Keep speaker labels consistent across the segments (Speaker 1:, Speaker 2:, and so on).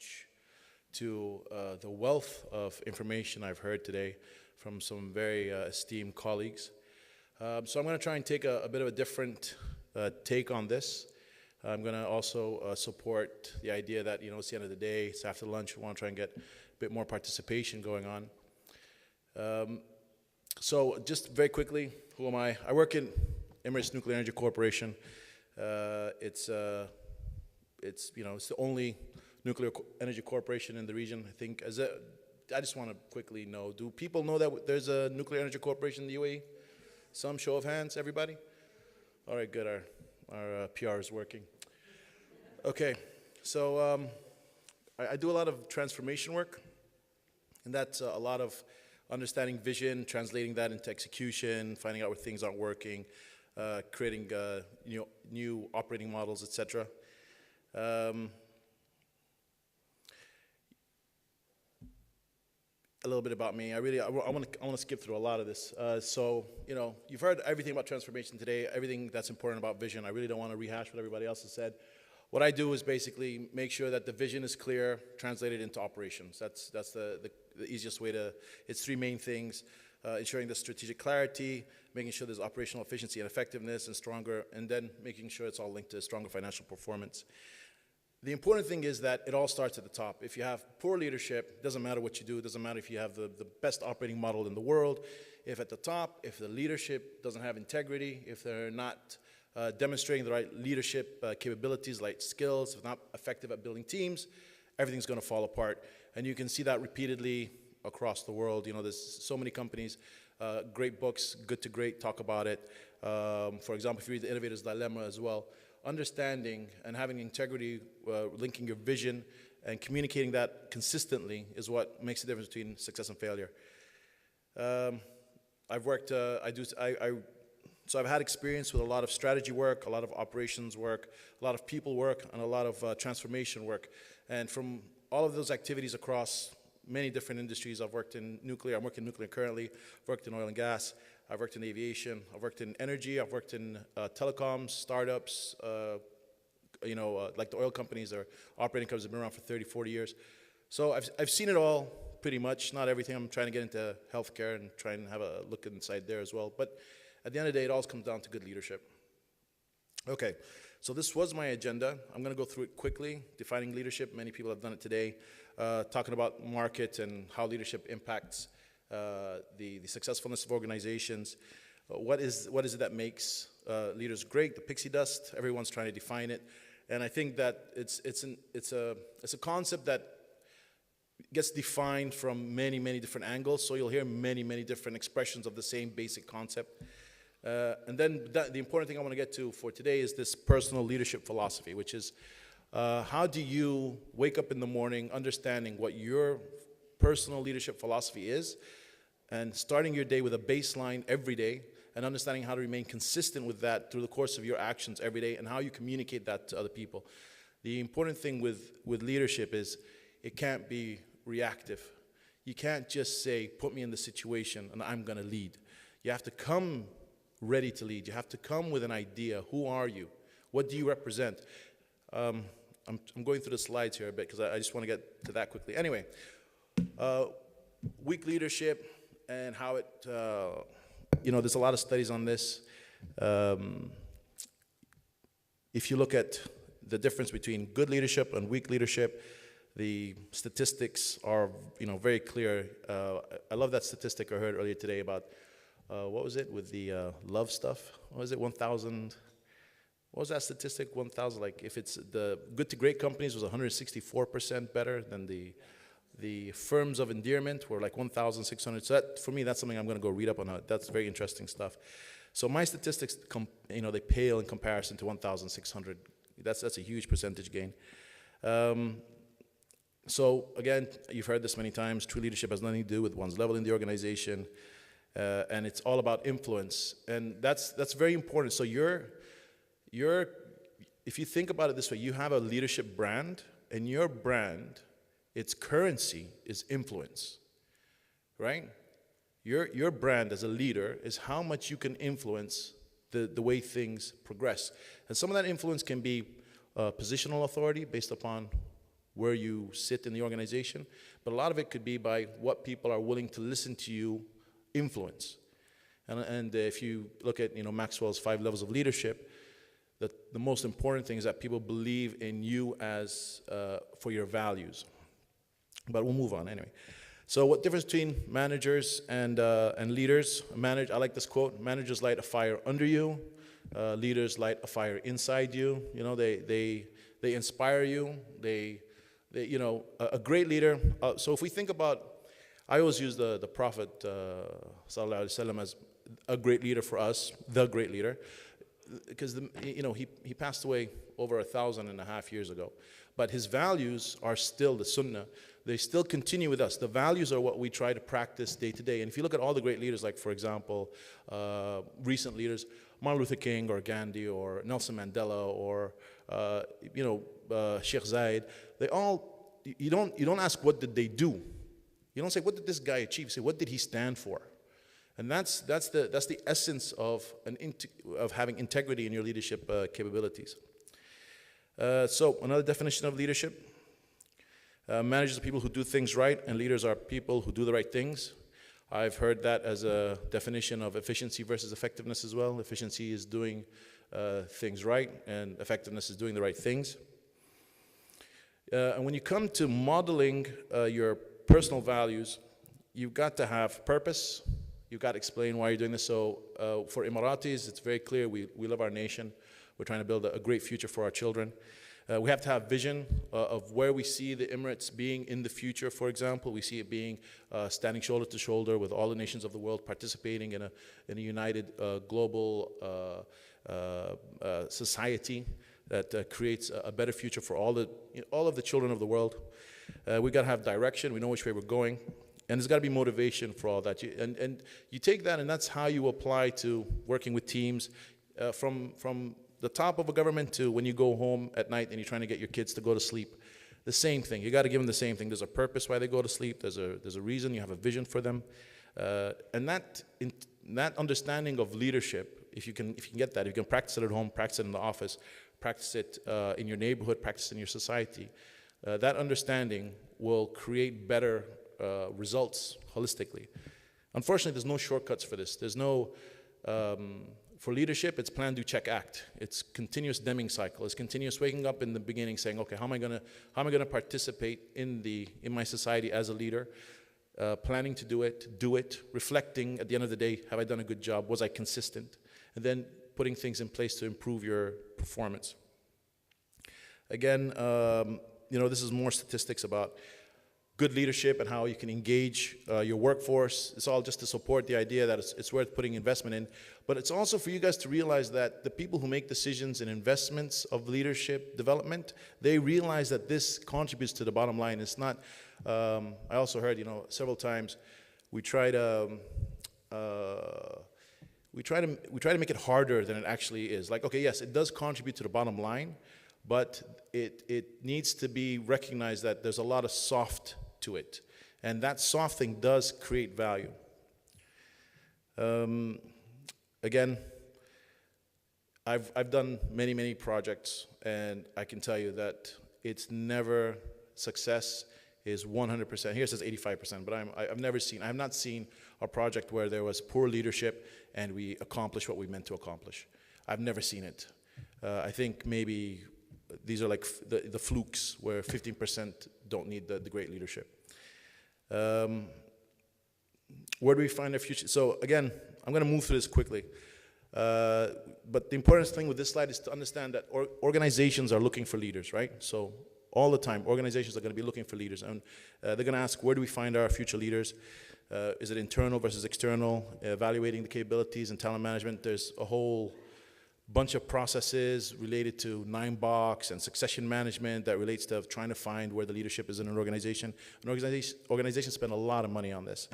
Speaker 1: much to the wealth of information I've heard today from some very esteemed colleagues. So I'm going to try and take a bit of a different take on this. I'm going to also support the idea that, it's the end of the day, it's after lunch, we want to try and get a bit more participation going on. So just very quickly, who am I? I work in Emirates Nuclear Energy Corporation. It's the only nuclear energy corporation in the region, I think. I just want to quickly know, do people know that there's a nuclear energy corporation in the UAE? Some show of hands, everybody? All right, good, our PR is working. Okay, so I do a lot of transformation work, and that's a lot of understanding vision, translating that into execution, finding out where things aren't working, creating new operating models, etc. A little bit about me. I want to skip through a lot of this. So you've heard everything about transformation today, everything that's important about vision. I really don't want to rehash what everybody else has said. What I do is basically make sure that the vision is clear, translated into operations. That's the easiest way to. It's three main things: ensuring the strategic clarity, making sure there's operational efficiency and effectiveness, and then making sure it's all linked to stronger financial performance. The important thing is that it all starts at the top. If you have poor leadership, it doesn't matter what you do. It doesn't matter if you have the best operating model in the world. If at the top, if the leadership doesn't have integrity, if they're not demonstrating the right leadership capabilities, like skills, if not effective at building teams, everything's going to fall apart. And you can see that repeatedly across the world. There's so many companies, great books, Good to Great, talk about it. For example, if you read The Innovator's Dilemma as well, understanding and having integrity, linking your vision and communicating that consistently is what makes the difference between success and failure. So I've had experience with a lot of strategy work, a lot of operations work, a lot of people work, and a lot of transformation work. And from all of those activities across many different industries, I've worked in nuclear, I'm working in nuclear currently, I've worked in oil and gas, I've worked in aviation, I've worked in energy, I've worked in telecoms, startups, like the oil companies or operating companies have been around for 30, 40 years. So I've seen it all pretty much, not everything. I'm trying to get into healthcare and try and have a look inside there as well. But at the end of the day, it all comes down to good leadership. Okay, so this was my agenda. I'm going to go through it quickly, defining leadership. Many people have done it today, talking about market and how leadership impacts the successfulness of organizations. What is it that makes leaders great? The pixie dust. Everyone's trying to define it, and I think that it's a concept that gets defined from many different angles. So you'll hear many different expressions of the same basic concept. And then the important thing I want to get to for today is this personal leadership philosophy, which is how do you wake up in the morning understanding what your personal leadership philosophy is, and starting your day with a baseline every day, and understanding how to remain consistent with that through the course of your actions every day, and how you communicate that to other people. The important thing with leadership is it can't be reactive. You can't just say, put me in the situation and I'm going to lead. You have to come ready to lead. You have to come with an idea. Who are you? What do you represent? I'm going through the slides here a bit because I just want to get to that quickly. Anyway, weak leadership and how it, there's a lot of studies on this. If you look at the difference between good leadership and weak leadership, the statistics are, very clear. I love that statistic I heard earlier today about, what was it with the love stuff? What was it, 1,000? What was that statistic? 1,000, like if it's the good to great companies was 164% better than the firms of endearment were like 1,600. So that, for me, that's something I'm going to go read up on. That's very interesting stuff. So my statistics, they pale in comparison to 1,600. That's a huge percentage gain. So again, you've heard this many times, true leadership has nothing to do with one's level in the organization, and it's all about influence, and that's very important. So if you think about it this way, you have a leadership brand, and your brand, its currency is influence, right? Your brand as a leader is how much you can influence the way things progress, and some of that influence can be positional authority based upon where you sit in the organization, but a lot of it could be by what people are willing to listen to you influence. And if you look at Maxwell's 5 levels of leadership, the most important thing is that people believe in you as for your values. But we'll move on anyway. So what difference between managers and leaders? I like this quote: managers light a fire under you, leaders light a fire inside you. They inspire you. A great leader. So if we think about, I always use the Prophet Saleh as a great leader for us, the great leader, because he passed away over 1,500 years ago, but his values are still the Sunnah. They still continue with us. The values are what we try to practice day to day. And if you look at all the great leaders, like for example, recent leaders, Martin Luther King or Gandhi or Nelson Mandela or Sheikh Zayed, they all, you don't ask what did they do. You don't say what did this guy achieve. You say what did he stand for. And that's the essence of having integrity in your leadership capabilities. So another definition of leadership: managers are people who do things right, and leaders are people who do the right things. I've heard that as a definition of efficiency versus effectiveness as well. Efficiency is doing things right, and effectiveness is doing the right things. And when you come to modeling your personal values, you've got to have purpose. You've got to explain why you're doing this. So for Emiratis, it's very clear we love our nation. We're trying to build a great future for our children. We have to have vision of where we see the Emirates being in the future. For example, we see it being standing shoulder to shoulder with all the nations of the world, participating in a united global society that creates a better future for all of the children of the world. We got to have direction. We know which way we're going. And there's got to be motivation for all that. And you take that, and that's how you apply to working with teams from the top of a government to when you go home at night and you're trying to get your kids to go to sleep. The same thing. You got to give them the same thing. There's a purpose why they go to sleep. There's a reason. You have a vision for them. And that understanding of leadership, if you can get that, if you can practice it at home, practice it in the office, practice it in your neighborhood, practice it in your society, that understanding will create better results holistically. Unfortunately, there's no shortcuts for this. There's no, for leadership, it's plan, do, check, act. It's continuous Deming cycle. It's continuous waking up in the beginning saying, okay, how am I gonna participate in my society as a leader? Planning to do it, reflecting at the end of the day, have I done a good job? Was I consistent? And then putting things in place to improve your performance. Again, this is more statistics about good leadership and how you can engage your workforce. It's all just to support the idea that it's worth putting investment in. But it's also for you guys to realize that the people who make decisions and investments of leadership development, they realize that this contributes to the bottom line. It's not, I also heard, several times we try to make it harder than it actually is. Like, okay, yes, it does contribute to the bottom line, but it needs to be recognized that there's a lot of soft to it. And that soft thing does create value. Again, I've done many projects, and I can tell you that it's never, success is 100%. Here it says 85%, but I have not seen a project where there was poor leadership and we accomplished what we meant to accomplish. I've never seen it. I think maybe these are like the flukes where 15% don't need the great leadership. Where do we find our future? So again, I'm going to move through this quickly. But the important thing with this slide is to understand that organizations are looking for leaders, right? So all the time, organizations are going to be looking for leaders. And they're going to ask, where do we find our future leaders? Is it internal versus external? Evaluating the capabilities and talent management. There's a whole bunch of processes related to 9-box and succession management that relates to trying to find where the leadership is in an organization. Organizations spend a lot of money on this.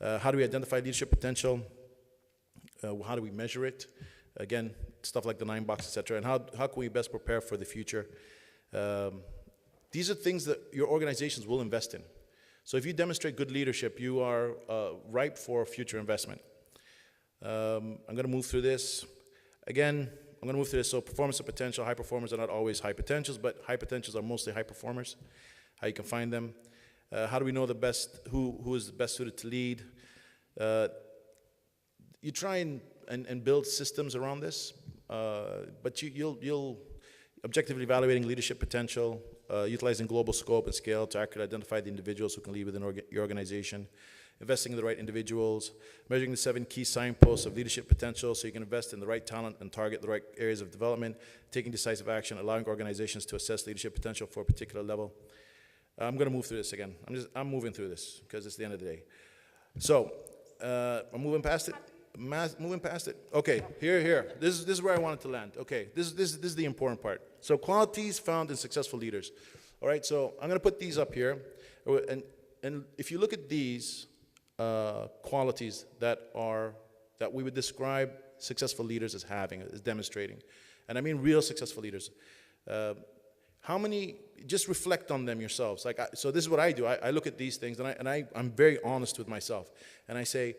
Speaker 1: How do we identify leadership potential? How do we measure it? Again, stuff like the 9-box, et cetera. And how can we best prepare for the future? These are things that your organizations will invest in. So if you demonstrate good leadership, you are ripe for future investment. I'm going to move through this. Again, I'm going to move through this. So performance and potential. High performers are not always high potentials, but high potentials are mostly high performers. how you can find them. How do we know who is the best suited to lead? You try and build systems around this, but you'll objectively evaluating leadership potential, utilizing global scope and scale to accurately identify the individuals who can lead within your organization, investing in the right individuals, measuring the 7 key signposts of leadership potential so you can invest in the right talent and target the right areas of development, taking decisive action, allowing organizations to assess leadership potential for a particular level. I'm going to move through this again. I'm moving through this because it's the end of the day. So, I'm moving past it. Moving past it. Okay, here. This is where I wanted to land. Okay, this is the important part. So, qualities found in successful leaders. All right, so I'm going to put these up here, and if you look at these qualities that we would describe successful leaders as having, as demonstrating, and I mean real successful leaders. How many? Just reflect on them yourselves. So this is what I do. I look at these things, and I'm very honest with myself, and I say,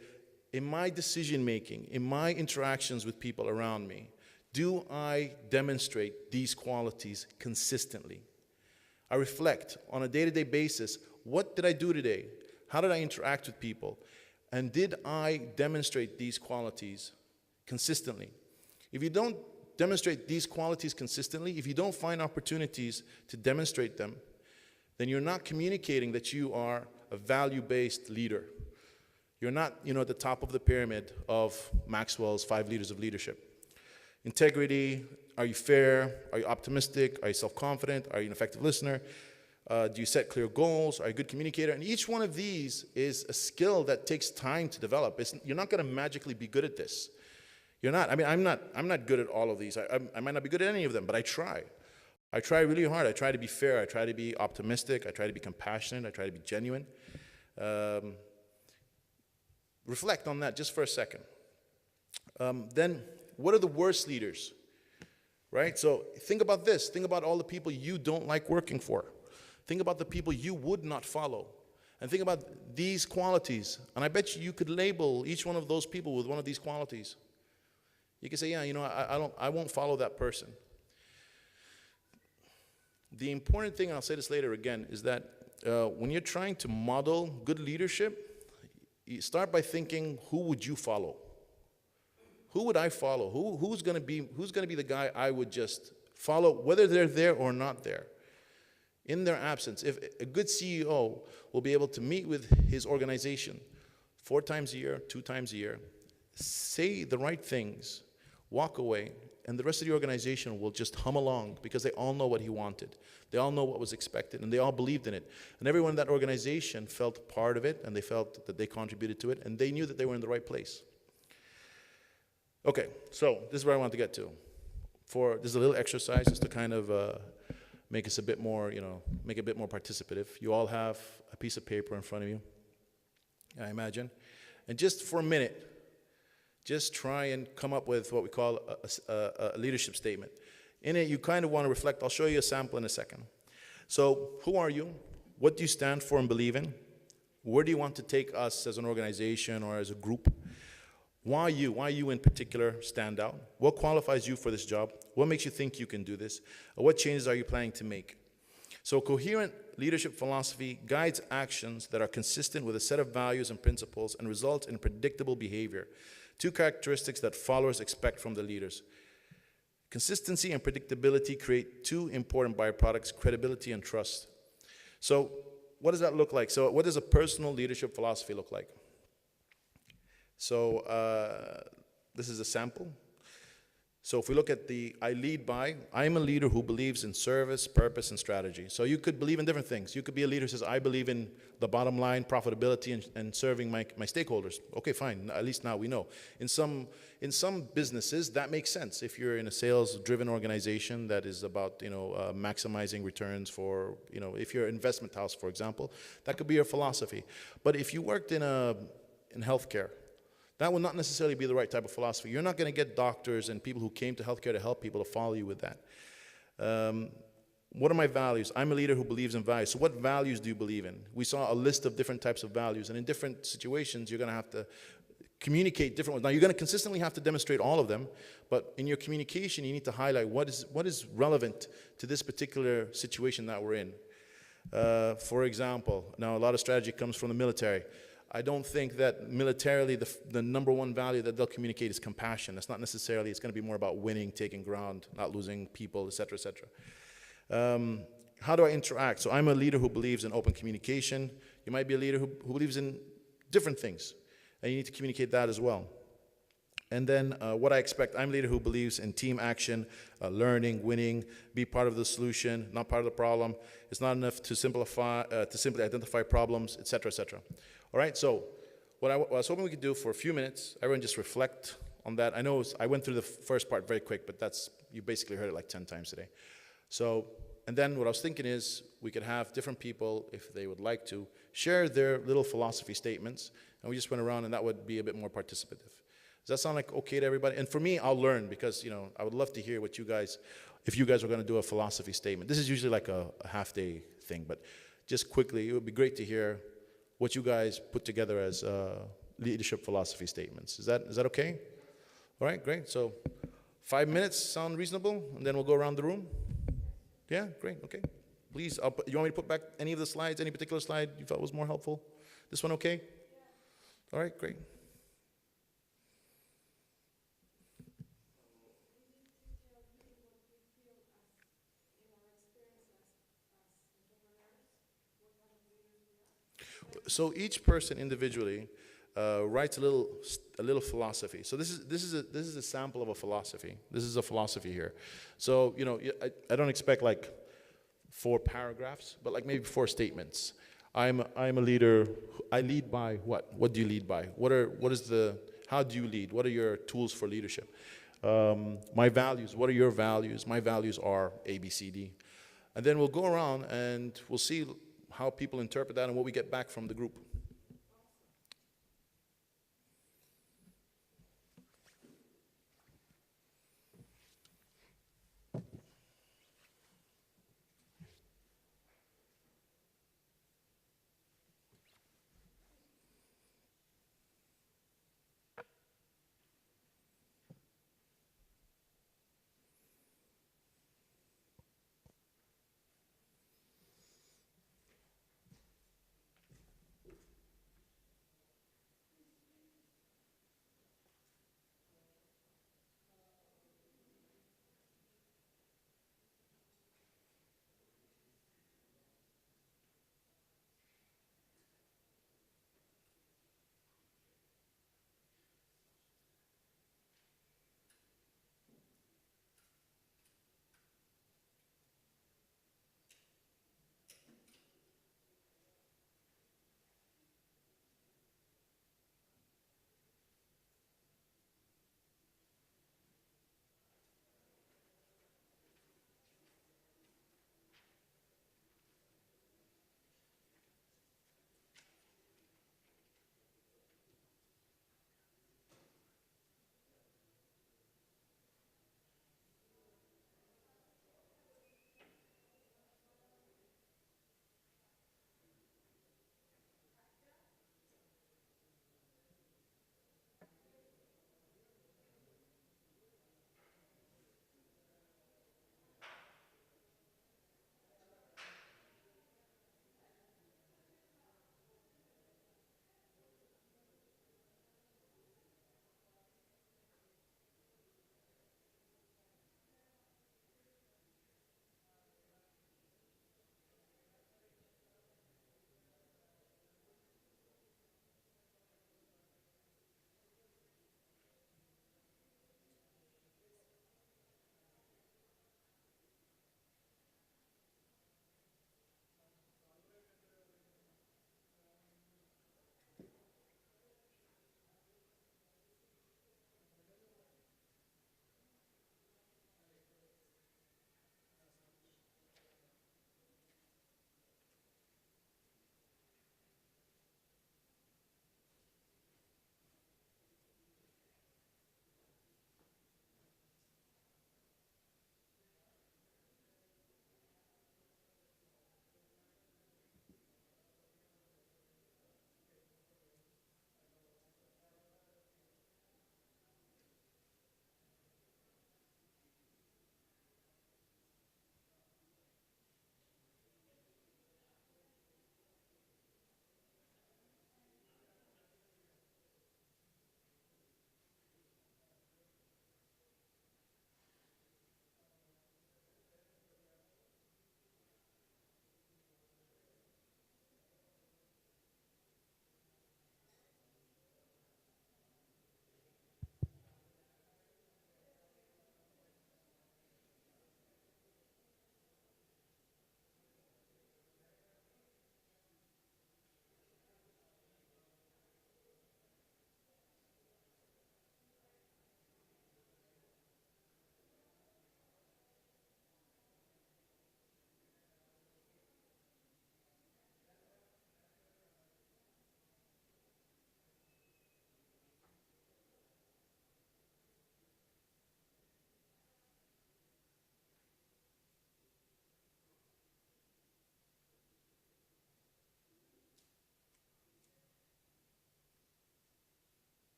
Speaker 1: in my decision making, in my interactions with people around me, do I demonstrate these qualities consistently? I reflect on a day-to-day basis. What did I do today? How did I interact with people? And did I demonstrate these qualities consistently? If you don't demonstrate these qualities consistently, if you don't find opportunities to demonstrate them, then you're not communicating that you are a value-based leader. You're not, at the top of the pyramid of Maxwell's 5 leaders of leadership. Integrity, are you fair? Are you optimistic? Are you self-confident? Are you an effective listener? Do you set clear goals? Are you a good communicator? And each one of these is a skill that takes time to develop. You're not going to magically be good at this. You're not. I mean, I'm not good at all of these. I might not be good at any of them, but I try. I try really hard. I try to be fair. I try to be optimistic. I try to be compassionate. I try to be genuine. Reflect on that just for a second. Then, what are the worst leaders? Right? So think about this. Think about all the people you don't like working for. Think about the people you would not follow. And think about these qualities. And I bet you could label each one of those people with one of these qualities. You can say, yeah, I won't follow that person. The important thing, and I'll say this later again, is that when you're trying to model good leadership, you start by thinking, who would you follow? Who would I follow? Who's going to be the guy I would just follow, whether they're there or not there? In their absence, if a good CEO will be able to meet with his organization 4 times a year, 2 times a year, say the right things, walk away, and the rest of the organization will just hum along because they all know what he wanted. They all know what was expected, and they all believed in it. And everyone in that organization felt part of it, and they felt that they contributed to it, and they knew that they were in the right place. Okay, so this is where I want to get to. This is a little exercise just to kind of make us a bit more, make it a bit more participative. You all have a piece of paper in front of you, I imagine. And just for a minute, just try and come up with what we call a leadership statement. In it, you kind of want to reflect. I'll show you a sample in a second. So, who are you? What do you stand for and believe in? Where do you want to take us as an organization or as a group? Why you? Why you in particular stand out? What qualifies you for this job? What makes you think you can do this? What changes are you planning to make? So coherent leadership philosophy guides actions that are consistent with a set of values and principles and result in predictable behavior. 2 characteristics that followers expect from the leaders. Consistency and predictability create 2 important byproducts, credibility and trust. So what does that look like? So what does a personal leadership philosophy look like? So this is a sample. So if we look at I lead by, I am a leader who believes in service, purpose, and strategy. So you could believe in different things. You could be a leader who says, I believe in the bottom line, profitability, and serving my stakeholders. Okay, fine. At least now we know. In some businesses, that makes sense. If you're in a sales-driven organization that is about, maximizing returns for, if you're an investment house, for example, that could be your philosophy. But if you worked in healthcare, that will not necessarily be the right type of philosophy. You're not going to get doctors and people who came to healthcare to help people to follow you with that. What are my values? I'm a leader who believes in values. So what values do you believe in? We saw a list of different types of values, and in different situations, you're going to have to communicate different ones. Now, you're going to consistently have to demonstrate all of them, but in your communication, you need to highlight what is relevant to this particular situation that we're in. For example, now a lot of strategy comes from the military. I don't think that militarily the number one value that they'll communicate is compassion. That's not necessarily, it's going to be more about winning, taking ground, not losing people, et cetera, et cetera. How do I interact? So I'm a leader who believes in open communication. You might be a leader who believes in different things, and you need to communicate that as well. And then what I expect, I'm a leader who believes in team action, learning, winning, be part of the solution, not part of the problem. It's not enough to simply identify problems, et cetera, et cetera. All right, so what I was hoping we could do for a few minutes, everyone just reflect on that. I know I went through the first part very quick, but you basically heard it like 10 times today. So, and then what I was thinking is we could have different people, if they would like to, share their little philosophy statements, and we just went around, and that would be a bit more participative. Does that sound like okay to everybody? And for me, I'll learn, because I would love to hear what you guys, if you guys are going to do a philosophy statement. This is usually like a half-day thing, but just quickly, it would be great to hear what you guys put together as leadership philosophy statements. Is that okay? All right, great. So 5 minutes sound reasonable, and then we'll go around the room. Yeah, great. Okay. Please, you want me to put back any of the slides, any particular slide you felt was more helpful? This one okay? All right, great. So each person individually writes a little philosophy. So this is a sample of a philosophy. This is a philosophy here. So I don't expect like 4 paragraphs, but like maybe 4 statements. I'm a leader. I lead by what? What do you lead by? How do you lead? What are your tools for leadership? My values. What are your values? My values are A, B, C, D. And then we'll go around and we'll see how people interpret that and what we get back from the group.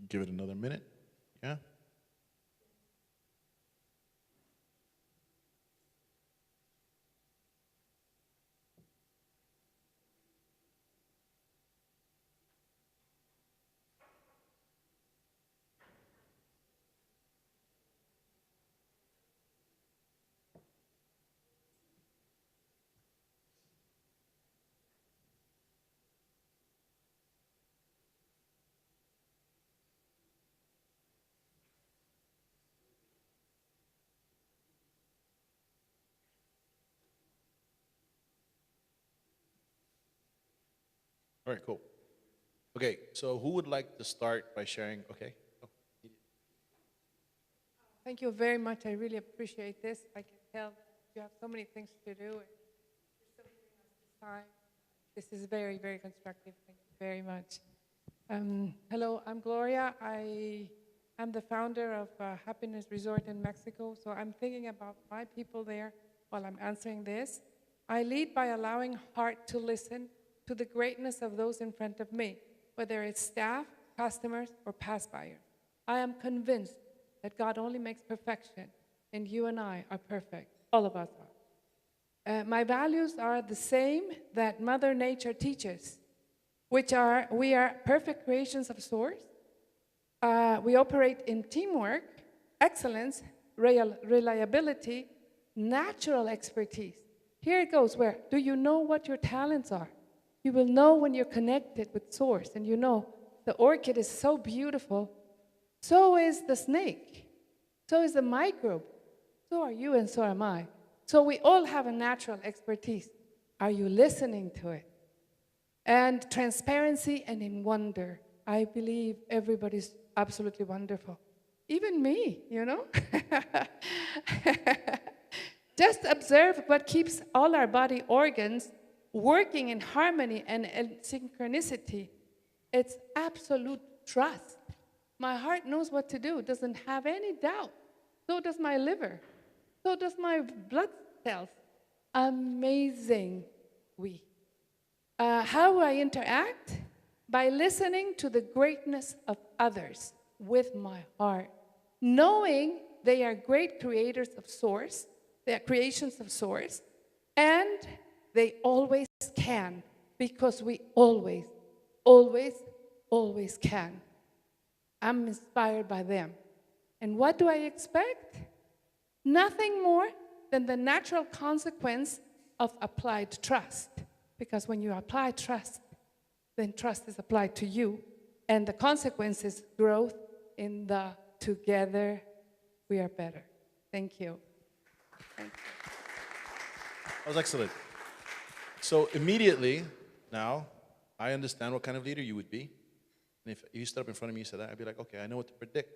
Speaker 1: Give it another minute. Yeah. All right, cool. Okay, so who would like to start by sharing? Okay. Oh,
Speaker 2: Thank you very much. I really appreciate this. I can tell you have so many things to do. And you're still giving us this time. This is very, very constructive. Thank you very much. Hello, I'm Gloria. I am the founder of Happiness Resort in Mexico. So I'm thinking about my people there while I'm answering this. I lead by allowing heart to listen to the greatness of those in front of me, whether it's staff, customers, or past buyers. I am convinced that God only makes perfection, and you and I are perfect. All of us are. My values are the same that Mother Nature teaches, which are we are perfect creations of Source. We operate in teamwork, excellence, reliability, natural expertise. Here it goes, where do you know what your talents are? You will know when you're connected with Source, and you know the orchid is so beautiful. So is the snake. So is the microbe. So are you and so am I. So we all have a natural expertise. Are you listening to it? And transparency and in wonder. I believe everybody's absolutely wonderful. Even me, you know? Just observe what keeps all our body organs working in harmony and synchronicity. It's absolute trust. My heart knows what to do, doesn't have any doubt. So does my liver. So does my blood cells. Amazing we. How do I interact? By listening to the greatness of others with my heart, knowing they are great creators of Source, they are creations of Source, and they always can, because we always, always, always can. I'm inspired by them. And what do I expect? Nothing more than the natural consequence of applied trust. Because when you apply trust, then trust is applied to you. And the consequence is growth in the together we are better. Thank you. Thank you.
Speaker 1: that was excellent. So immediately now, I understand what kind of leader you would be. And if you stood up in front of me and said that, I'd be like, okay, I know what to predict,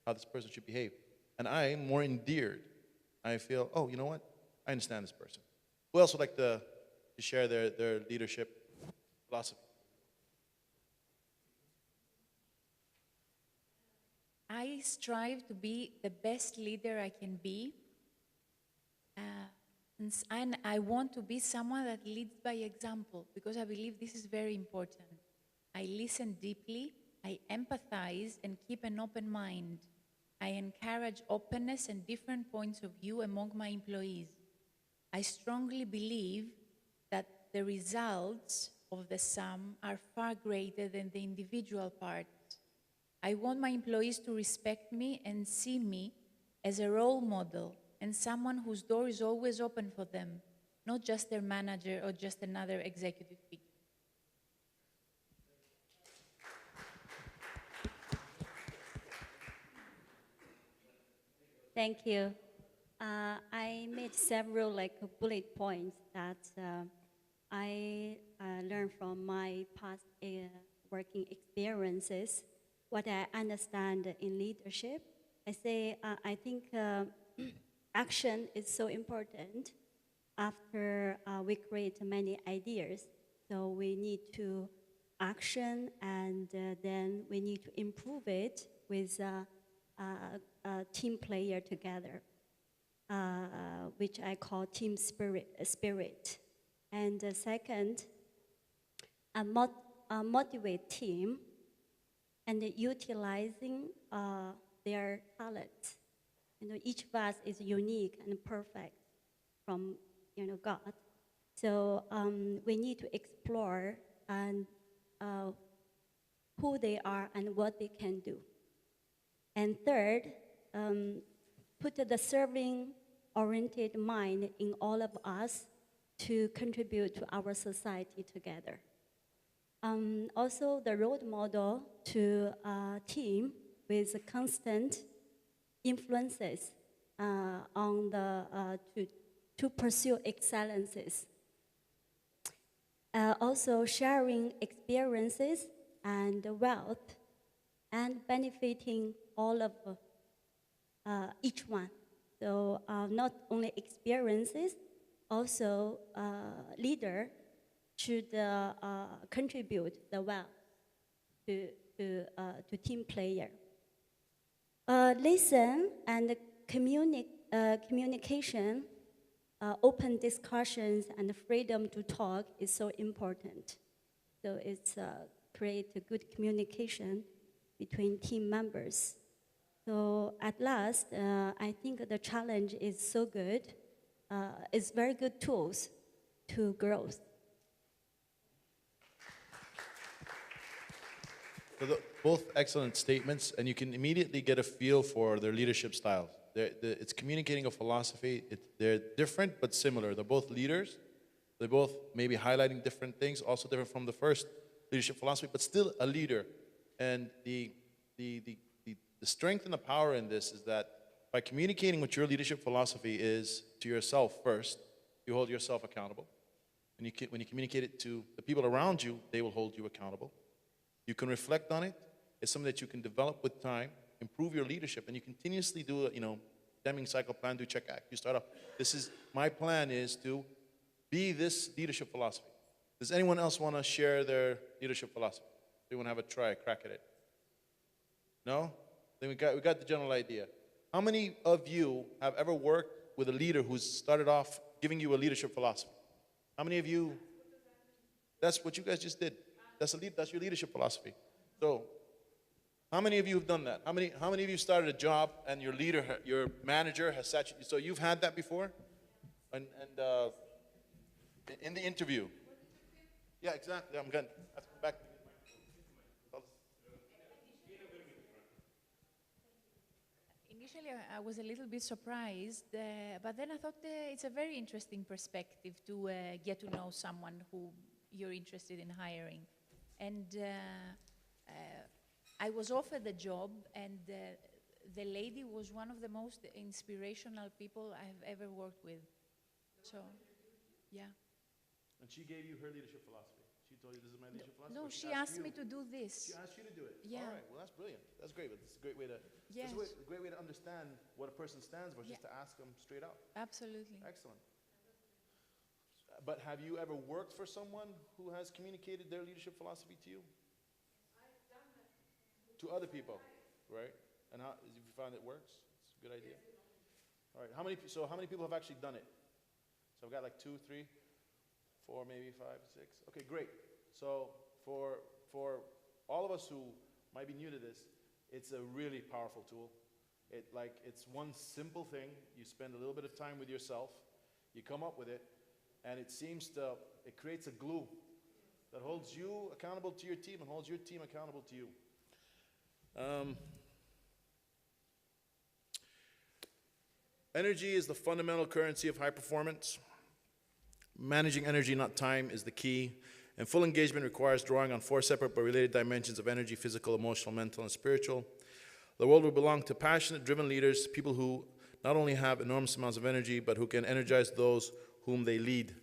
Speaker 1: how this person should behave. And I'm more endeared. I feel, oh, you know what? I understand this person. Who else would like to share their leadership philosophy?
Speaker 3: I strive to be the best leader I can be. And I want to be someone that leads by example, because I believe this is very important. I listen deeply, I empathize, and keep an open mind. I encourage openness and different points of view among my employees. I strongly believe that the results of the sum are far greater than the individual parts. I want my employees to respect me and see me as a role model and someone whose door is always open for them, not just their manager or just another executive figure.
Speaker 4: Thank you. I made several bullet points that I learned from my past working experiences, what I understand in leadership. I say I think action is so important after we create many ideas. So we need to action, and then we need to improve it with a team player together, which I call team spirit. And second, motivate team and utilizing their talents. Each of us is unique and perfect from, God. So we need to explore and who they are and what they can do. And third, put the serving-oriented mind in all of us to contribute to our society together. Also, the role model to a team with constant influences on to pursue excellences. Also, sharing experiences and wealth and benefiting all of each one. So not only experiences, also leader should contribute the wealth to team player. Listen and communication, open discussions and freedom to talk is so important. So it's create a good communication between team members. So at last, I think the challenge is so good. It's very good tools to growth.
Speaker 1: Both excellent statements, and you can immediately get a feel for their leadership style. It's communicating a philosophy. They're different but similar. They're both leaders. They're both maybe highlighting different things, also different from the first leadership philosophy, but still a leader. And the strength and the power in this is that by communicating what your leadership philosophy is to yourself first, you hold yourself accountable. When you communicate it to the people around you, they will hold you accountable. You can reflect on it. It's something that you can develop with time, improve your leadership, and you continuously do a, Deming cycle, plan, do, check, act. You start off, my plan is to be this leadership philosophy. Does anyone else want to share their leadership philosophy? Do you want to have a crack at it? No? Then we got the general idea. How many of you have ever worked with a leader who's started off giving you a leadership philosophy? How many of you? That's what you guys just did. That's your leadership philosophy. So, how many of you have done that? How many of you started a job and your manager has sat you? So you've had that before, and in the interview. Yeah, exactly. I'm going back.
Speaker 3: Initially, I was a little bit surprised, but then I thought it's a very interesting perspective to get to know someone who you're interested in hiring. And I was offered the job, and the lady was one of the most inspirational people I have ever worked with. So, yeah.
Speaker 1: And she gave you her leadership philosophy. She told you this is my leadership philosophy.
Speaker 3: No, she asked me to do this.
Speaker 1: She asked you to do it.
Speaker 3: Yeah.
Speaker 1: All right. Well, that's brilliant. That's great. It's a great way to.
Speaker 3: Yes.
Speaker 1: It's a great way to understand what a person stands for, just to ask them straight out.
Speaker 3: Absolutely.
Speaker 1: Excellent. But have you ever worked for someone who has communicated their leadership philosophy to you?
Speaker 2: I've done that.
Speaker 1: To other people, right? And how have you found it works? It's a good idea. All right. How many people have actually done it? So I've got like 2, 3, 4, maybe 5, 6. Okay, great. So for all of us who might be new to this, it's a really powerful tool. It's one simple thing. You spend a little bit of time with yourself. You come up with it. And it creates a glue that holds you accountable to your team and holds your team accountable to you. Energy is the fundamental currency of high performance. Managing energy, not time, is the key. And full engagement requires drawing on 4 separate but related dimensions of energy: physical, emotional, mental, and spiritual. The world will belong to passionate, driven leaders, people who not only have enormous amounts of energy, but who can energize those whom they lead.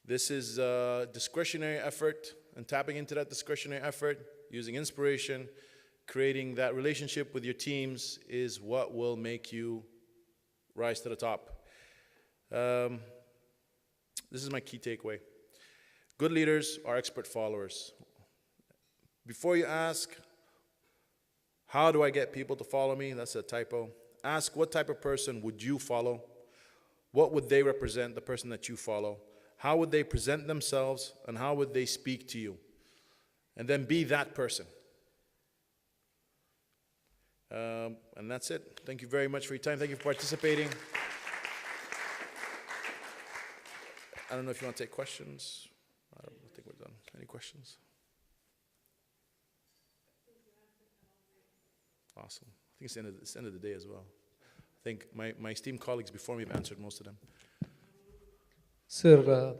Speaker 1: This is a discretionary effort, and tapping into that discretionary effort, using inspiration, creating that relationship with your teams is what will make you rise to the top. This is my key takeaway. Good leaders are expert followers. Before you ask, how do I get people to follow me? That's a typo. Ask, what type of person would you follow? What would they represent, the person that you follow? How would they present themselves, and how would they speak to you? And then be that person. And that's it. Thank you very much for your time. Thank you for participating. I don't know if you want to take questions. I think we're done. Any questions? Awesome. I think it's the end of the day as well. I think my esteemed colleagues before me have answered most of them.
Speaker 5: Sir,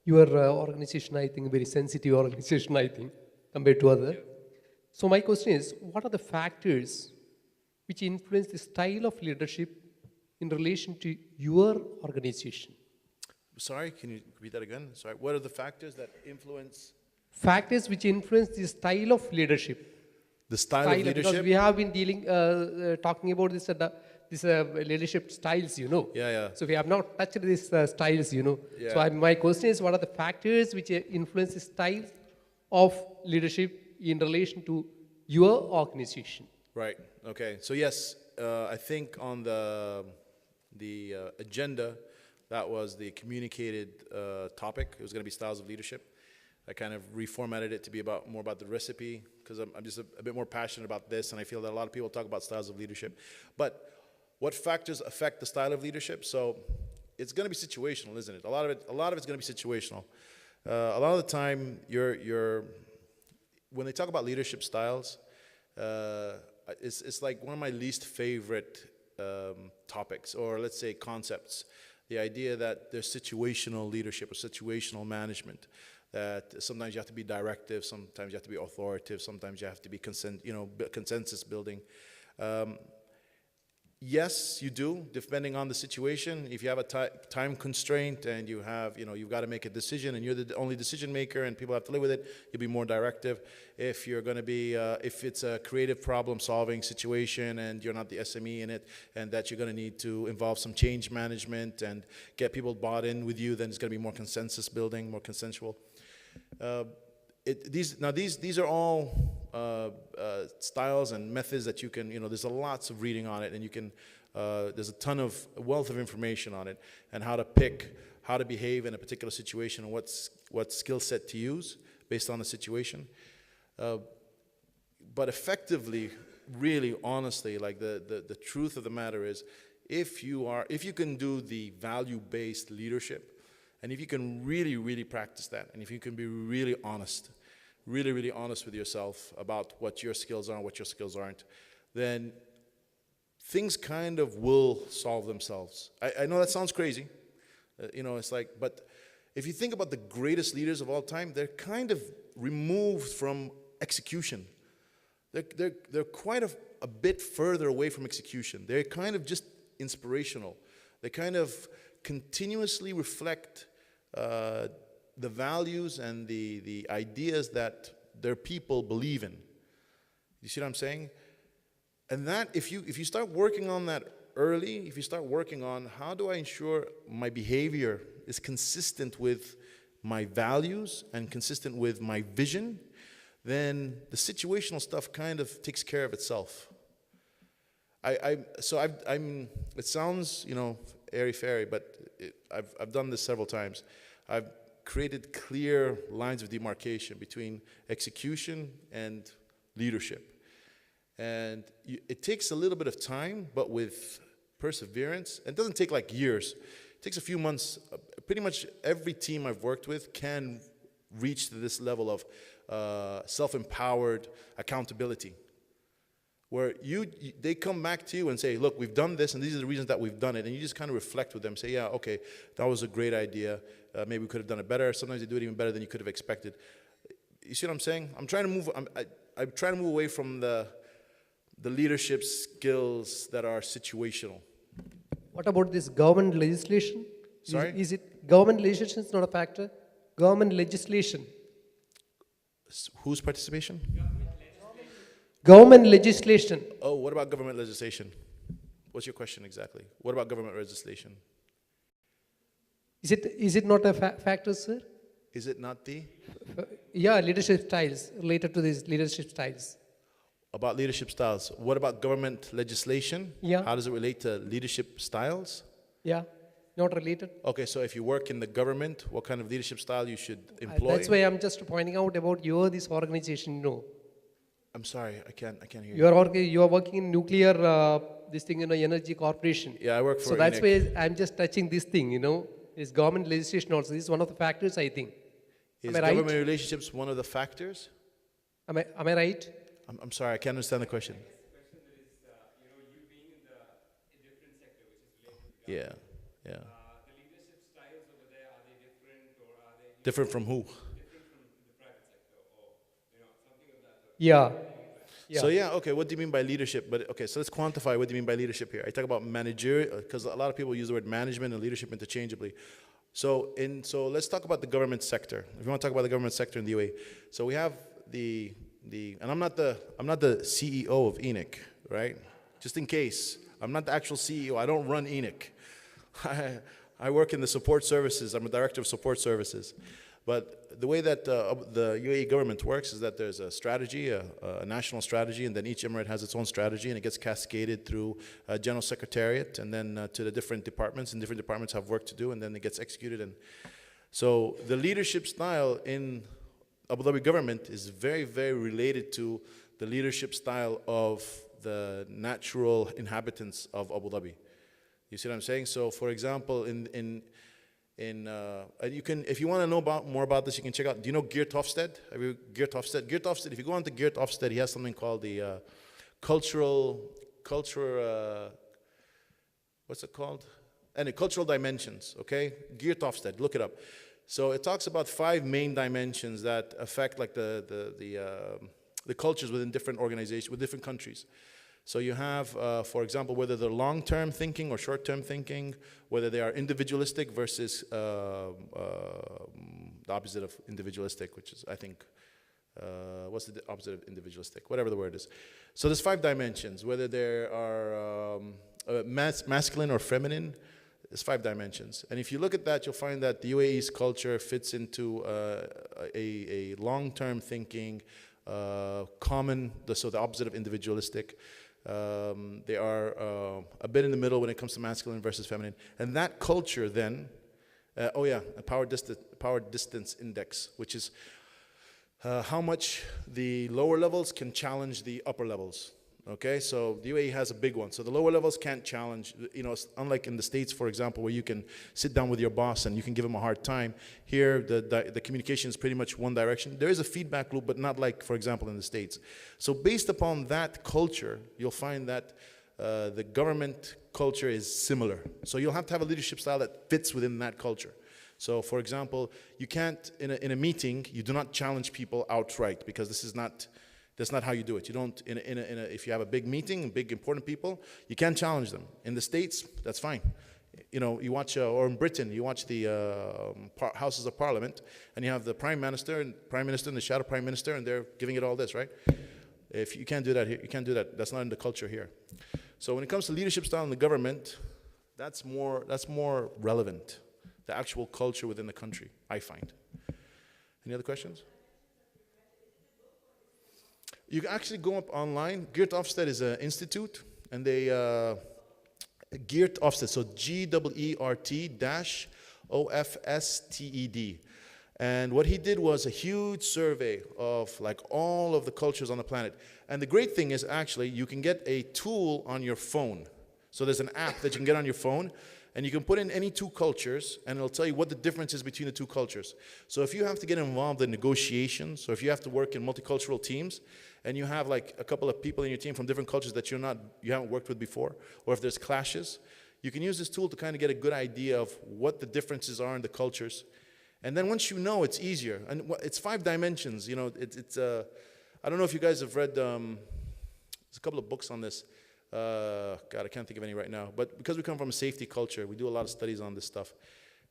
Speaker 5: your organization, I think, very sensitive organization, I think, compared to other. So my question is, what are the factors which influence the style of leadership in relation to your organization?
Speaker 1: Sorry, can you repeat that again? Sorry, what are the factors that influence?
Speaker 5: Factors which influence the style of leadership.
Speaker 1: The style of leadership?
Speaker 5: Because we have been talking about this leadership styles, you know.
Speaker 1: Yeah.
Speaker 5: So we have not touched these styles, you know.
Speaker 1: Yeah.
Speaker 5: So my question is, what are the factors which influence the style of leadership in relation to your organization?
Speaker 1: Right. Okay. So yes, I think on the agenda, that was the communicated topic. It was going to be styles of leadership. I kind of reformatted it to be more about the recipe, because I'm just a bit more passionate about this, and I feel that a lot of people talk about styles of leadership. But what factors affect the style of leadership? So it's going to be situational, isn't it? A lot of it's going to be situational. A lot of the time, when they talk about leadership styles, it's like one of my least favorite topics, or let's say concepts. The idea that there's situational leadership or situational management. That sometimes you have to be directive, sometimes you have to be authoritative, sometimes you have to be consensus building. Yes, you do, depending on the situation. If you have a time constraint and you have, you've got to make a decision and you're the only decision maker and people have to live with it, you'll be more directive. If you're going to be, if it's a creative problem solving situation and you're not the SME in it, and that you're going to need to involve some change management and get people bought in with you, then it's going to be more consensus building, more consensual. These are all styles and methods that you can, there's lots of reading on it, and you can, there's a wealth of information on it, and how to pick, how to behave in a particular situation, and what skill set to use based on the situation. But effectively, really honestly, like the truth of the matter is, if you can do the value-based leadership, and if you can really, really practice that, and if you can be really honest with yourself about what your skills are and what your skills aren't, then things kind of will solve themselves. I know that sounds crazy. It's like, but if you think about the greatest leaders of all time, they're kind of removed from execution. They're quite a bit further away from execution. They're kind of just inspirational. They kind of continuously reflect the values and the ideas that their people believe in. You see what I'm saying? And that, if you start working on that early, if you start working on how do I ensure my behavior is consistent with my values and consistent with my vision, then the situational stuff kind of takes care of itself. It sounds, airy-fairy, but I've done this several times. I've created clear lines of demarcation between execution and leadership. And it takes a little bit of time, but with perseverance, and it doesn't take like years. It takes a few months. Pretty much every team I've worked with can reach to this level of self-empowered accountability, where they come back to you and say, look, we've done this, and these are the reasons that we've done it, and you just kind of reflect with them, say, yeah, okay, that was a great idea, maybe we could have done it better. Sometimes they do it even better than you could have expected. You see what I'm saying? I'm trying to move away from the leadership skills that are situational.
Speaker 5: What about this government legislation?
Speaker 1: Sorry?
Speaker 5: Is it government legislation is not a factor? Government legislation.
Speaker 1: Whose participation?
Speaker 5: Government legislation.
Speaker 1: Oh, what about government legislation? What's your question exactly? What about government legislation?
Speaker 5: Is it not a factor, sir?
Speaker 1: Is it not the?
Speaker 5: Yeah, leadership styles, related to these leadership styles.
Speaker 1: About leadership styles. What about government legislation?
Speaker 5: Yeah.
Speaker 1: How does it relate to leadership styles?
Speaker 5: Yeah, not related.
Speaker 1: Okay, so if you work in the government, what kind of leadership style you should employ?
Speaker 5: That's why I'm just pointing out about this organization, no.
Speaker 1: I'm sorry, I can't hear you.
Speaker 5: You are working in nuclear, this thing, energy corporation.
Speaker 1: Yeah, I work for
Speaker 5: So that's
Speaker 1: ENIC.
Speaker 5: why I'm just touching this thing, is government legislation also. This is one of the factors, I think.
Speaker 1: Is
Speaker 5: Am I right?
Speaker 1: government relationships one of the factors?
Speaker 5: Am I right?
Speaker 1: I'm sorry, I can't understand the question. Yeah, yeah. Different from who?
Speaker 5: Yeah.
Speaker 1: So yeah, okay, what do you mean by leadership? But okay, so let's quantify what do you mean by leadership here. I talk about managerial, because a lot of people use the word management and leadership interchangeably. So let's talk about the government sector. If you want to talk about the government sector in the UAE. So we have and I'm not the CEO of ENIC, right? Just in case. I'm not the actual CEO. I don't run ENIC. I work in the support services. I'm a director of support services. But the way that the UAE government works is that there's a strategy, a national strategy, and then each emirate has its own strategy, and it gets cascaded through general secretariat, and then to the different departments, and different departments have work to do, and then it gets executed. And so the leadership style in Abu Dhabi government is very, very related to the leadership style of the natural inhabitants of Abu Dhabi. You see what I'm saying? So, for example, you can, if you want to know more about this, you can check out. Do you know Geert Hofstede? Have you Geert Hofstede? Geert Hofstede. If you go on to Geert Hofstede, he has something called the cultural. What's it called? And cultural dimensions. Okay, Geert Hofstede. Look it up. So it talks about 5 main dimensions that affect like the cultures within different organizations, with different countries. So you have, for example, whether they're long-term thinking or short-term thinking, whether they are individualistic versus the opposite of individualistic, which is, I think, what's the opposite of individualistic? Whatever the word is. So there's 5 dimensions, whether they are masculine or feminine. There's 5 dimensions. And if you look at that, you'll find that the UAE's culture fits into a long-term thinking, so the opposite of individualistic. They are a bit in the middle when it comes to masculine versus feminine. And that culture then, a power distance index, which is how much the lower levels can challenge the upper levels. Okay, so the UAE has a big one. So the lower levels can't challenge, unlike in the States, for example, where you can sit down with your boss and you can give him a hard time. Here, the communication is pretty much one direction. There is a feedback loop, but not like, for example, in the States. So based upon that culture, you'll find that the government culture is similar. So you'll have to have a leadership style that fits within that culture. So, for example, you can't, in a meeting, you do not challenge people outright, because that's not how you do it. You don't, if you have a big meeting, big important people, you can't challenge them. In the States, that's fine. You watch, or in Britain, you watch the Houses of Parliament, and you have the Prime Minister, and the Shadow Prime Minister, and they're giving it all this, right? If you can't do that here, you can't do that. That's not in the culture here. So when it comes to leadership style in the government, that's more relevant. The actual culture within the country, I find. Any other questions? You can actually go up online. Geert Hofstede is an institute, and they Geert Hofstede, so GEERT-OFSTED. And what he did was a huge survey of like all of the cultures on the planet. And the great thing is actually you can get a tool on your phone. So there's an app that you can get on your phone, and you can put in any 2 cultures, and it'll tell you what the difference is between the 2 cultures. So if you have to get involved in negotiations, or if you have to work in multicultural teams, and you have like a couple of people in your team from different cultures that you haven't worked with before, or if there's clashes, you can use this tool to kind of get a good idea of what the differences are in the cultures. And then once you know, it's easier. And it's 5 dimensions. I don't know if you guys have read, there's a couple of books on this. God, I can't think of any right now. But because we come from a safety culture, we do a lot of studies on this stuff.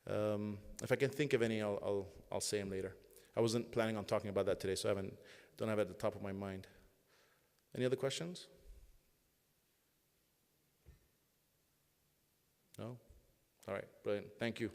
Speaker 1: If I can think of any, I'll say them later. I wasn't planning on talking about that today, so don't have it at the top of my mind. Any other questions? No? All right, brilliant. Thank you.